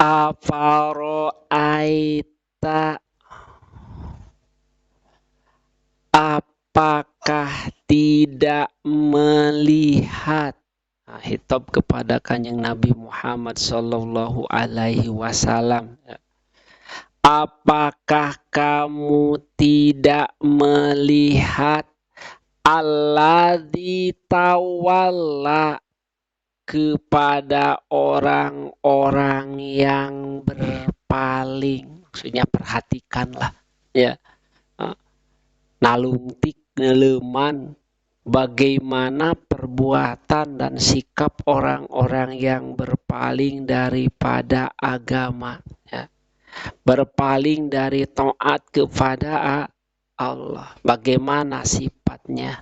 Afaro'aita, apakah tidak melihat. Nah, hitop kepada Kanjeng Nabi Muhammad Sallallahu Alaihi Wasallam. Apakah kamu tidak melihat alladzi tawalla, kepada orang-orang yang berpaling. Maksudnya perhatikanlah ya, nalungtik neleman bagaimana perbuatan dan sikap orang-orang yang berpaling daripada agama ya. Berpaling dari taat kepada Allah. Bagaimana sifatnya?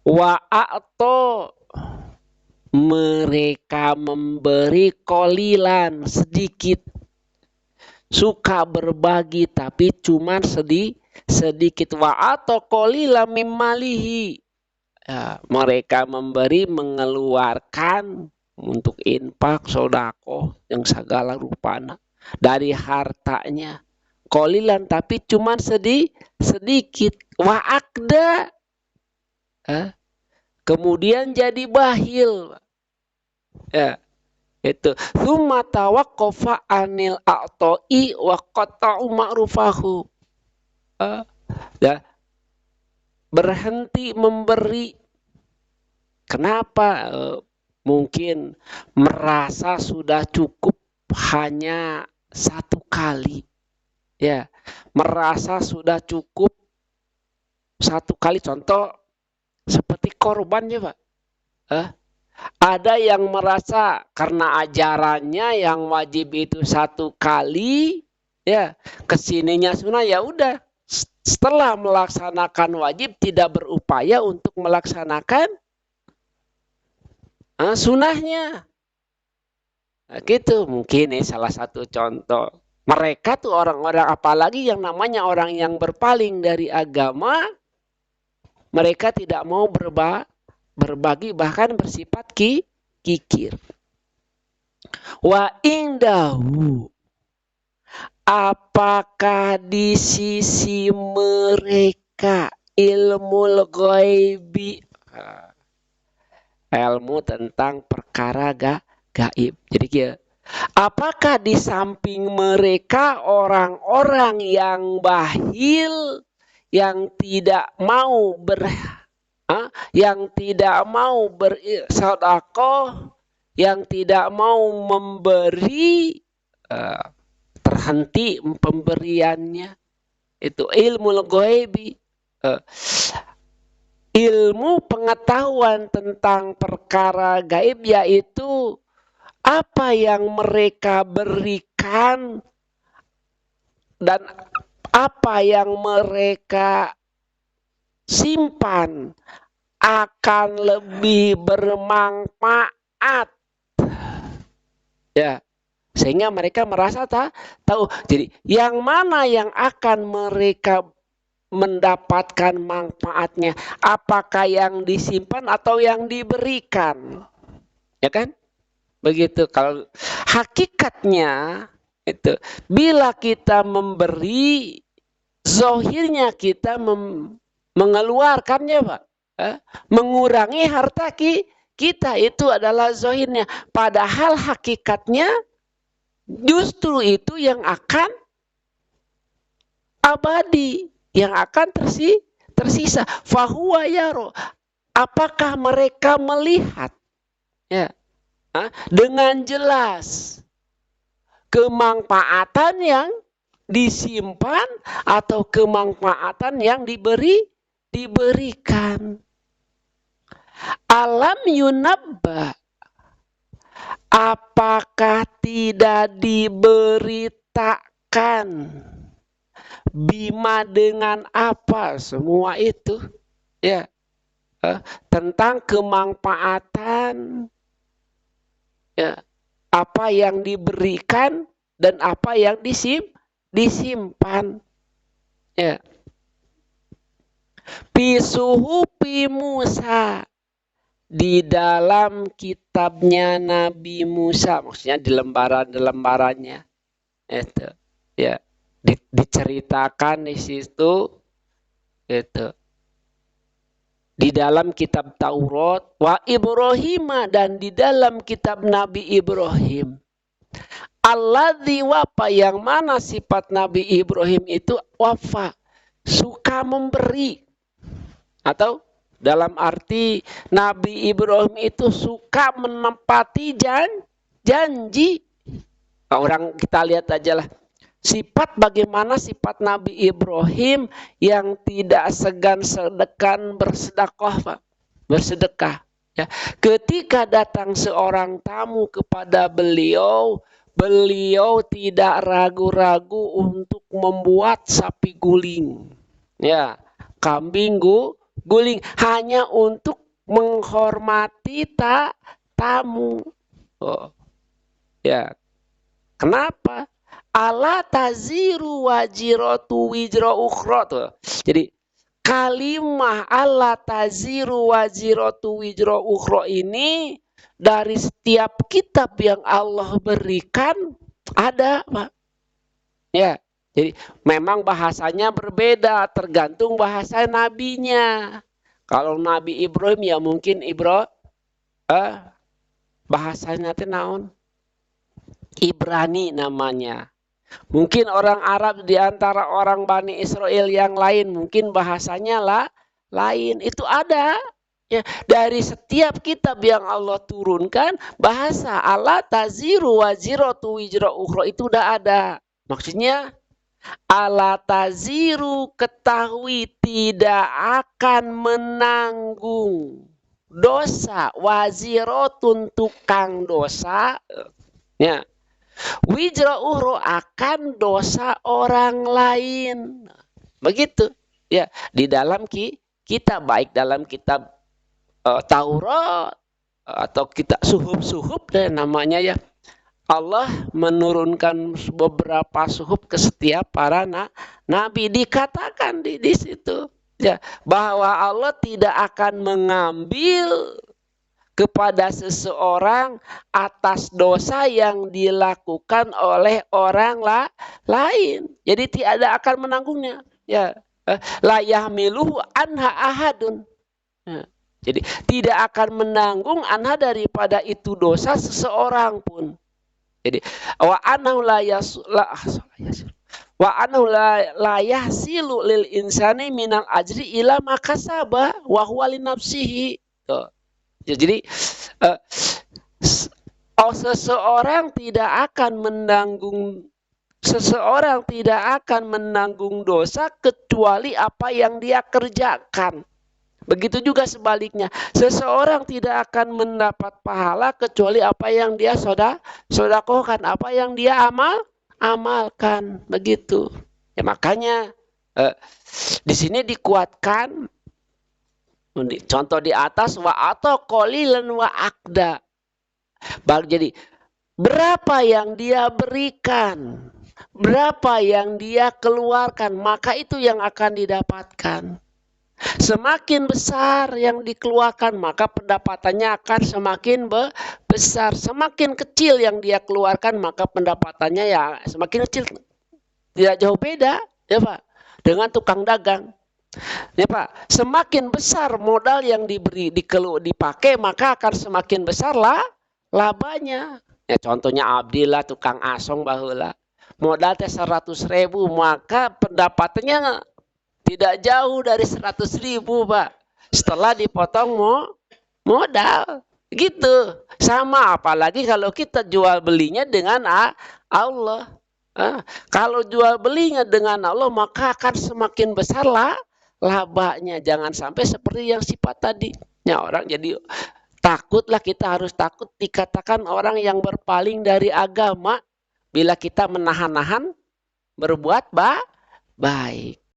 Wa'ato, mereka memberi kolilan, sedikit. Suka berbagi tapi cuman sedikit. Wa'ato kolila mimmalihi, ya, mereka memberi, mengeluarkan untuk infak, sodako, yang segala rupanya dari hartanya. Kolilan tapi cuman sedikit. Wa'akda, kemudian jadi bahil ya, itu tsumma tawaqqafa anil a'ta'i wa qata'u ma'rufahu, ya, berhenti memberi. Kenapa? Mungkin merasa sudah cukup hanya satu kali ya, merasa sudah cukup satu kali. Contoh seperti korban ya Pak, ada yang merasa karena ajarannya yang wajib itu satu kali ya, kesininya sunnah, ya udah setelah melaksanakan wajib tidak berupaya untuk melaksanakan sunnahnya. Nah, gitu mungkin ini salah satu contoh. Mereka tuh orang-orang, apalagi yang namanya orang yang berpaling dari agama, mereka tidak mau berbagi, bahkan bersifat kikir. Wa indahu, apakah di sisi mereka ilmul ghaibi, ilmu tentang perkara gaib. Jadi ya, apakah di samping mereka orang-orang yang bahil, yang tidak mau yang tidak mau bersedekah, yang tidak mau memberi, terhenti pemberiannya. Itu ilmu ghaibi, ilmu pengetahuan tentang perkara gaib, yaitu apa yang mereka berikan dan apa yang mereka simpan akan lebih bermanfaat ya, sehingga mereka merasa tahu. Jadi yang mana yang akan mereka mendapatkan manfaatnya, apakah yang disimpan atau yang diberikan, ya kan? Begitu. Kalau hakikatnya itu, bila kita memberi, zohirnya kita mengeluarkannya Pak, mengurangi harta kita, itu adalah zohirnya. Padahal hakikatnya justru itu yang akan abadi, yang akan tersisa. Fahuwa yaro, apakah mereka melihat ya, dengan jelas kemanfaatan yang disimpan atau kemanfaatan yang diberikan. Alam yunabba, apakah tidak diberitakan, bima dengan apa semua itu ya, tentang kemanfaatan ya, apa yang diberikan dan apa yang disimpan ya. Pisuhupi Musa, di dalam kitabnya Nabi Musa, maksudnya di lembaran-lembarannya Itu ya, diceritakan di situ itu di dalam kitab Taurat wa Ibrahim, dan di dalam kitab Nabi Ibrahim. Alladzi wafa, yang mana sifat Nabi Ibrahim itu wafa, suka memberi. Atau dalam arti Nabi Ibrahim itu suka menepati janji. Orang kita lihat aja lah. Sifat bagaimana sifat Nabi Ibrahim yang tidak segan-segan bersedekah, Pak. Bersedekah. Ya. Ketika datang seorang tamu kepada beliau, beliau tidak ragu-ragu untuk membuat sapi guling. Ya, kambing guling hanya untuk menghormati tamu. Oh, ya. Kenapa? Ala taziru wajiratu wijra ukhra tuh. Jadi kalimah ala taziru wajiratu wijra ukhra ini dari setiap kitab yang Allah berikan ada, Pak. Ya. Jadi memang bahasanya berbeda tergantung bahasa nabinya. Kalau Nabi Ibrahim ya mungkin bahasanya teh naon? Ibrani namanya. Mungkin orang Arab di antara orang Bani Israel yang lain mungkin bahasanya lain. Itu ada. Ya, dari setiap kitab yang Allah turunkan bahasa ala taziru waziratu wijra ukhra itu udah ada. Maksudnya ala taziru, ketahui tidak akan menanggung dosa, wazirotun tukang dosa, ya. Wijra uhro akan dosa orang lain. Begitu. Ya, di dalam kita baik dalam kitab Taurat atau kitab suhuf dan namanya ya. Allah menurunkan beberapa suhuf ke setiap para nabi, dikatakan di situ ya bahwa Allah tidak akan mengambil kepada seseorang atas dosa yang dilakukan oleh orang lain. Jadi tidak akan menanggungnya. Ya, la yahmiluhu anha ahadun. Ya. Jadi tidak akan menanggung anha daripada itu dosa seseorang pun. Jadi wa anahu la yahsilu lil insani minal ajri ila makasaba wa huwa li nafsihi. Ya, jadi seseorang tidak akan menanggung dosa kecuali apa yang dia kerjakan. Begitu juga sebaliknya, seseorang tidak akan mendapat pahala kecuali apa yang dia sodakohkan, apa yang dia amalkan, begitu. Ya makanya di sini dikuatkan contoh di atas wa atau qalilan wa akda. Jadi berapa yang dia berikan, berapa yang dia keluarkan, maka itu yang akan didapatkan. Semakin besar yang dikeluarkan, maka pendapatannya akan semakin besar. Semakin kecil yang dia keluarkan, maka pendapatannya ya semakin kecil. Tidak jauh beda, ya Pak, dengan tukang dagang. Ya Pak, semakin besar modal yang dipakai, maka akan semakin besar labanya. Ya contohnya Abdillah tukang asong baheula. Modal teh 100.000, maka pendapatannya tidak jauh dari 100.000, Pak. Setelah dipotong modal. Gitu. Sama apalagi kalau kita jual belinya dengan Allah. Kalau jual belinya dengan Allah, maka akan semakin besar labanya. Jangan sampai seperti yang sifat tadi. Ya, orang jadi takutlah, kita harus takut dikatakan orang yang berpaling dari agama bila kita menahan-nahan berbuat baik.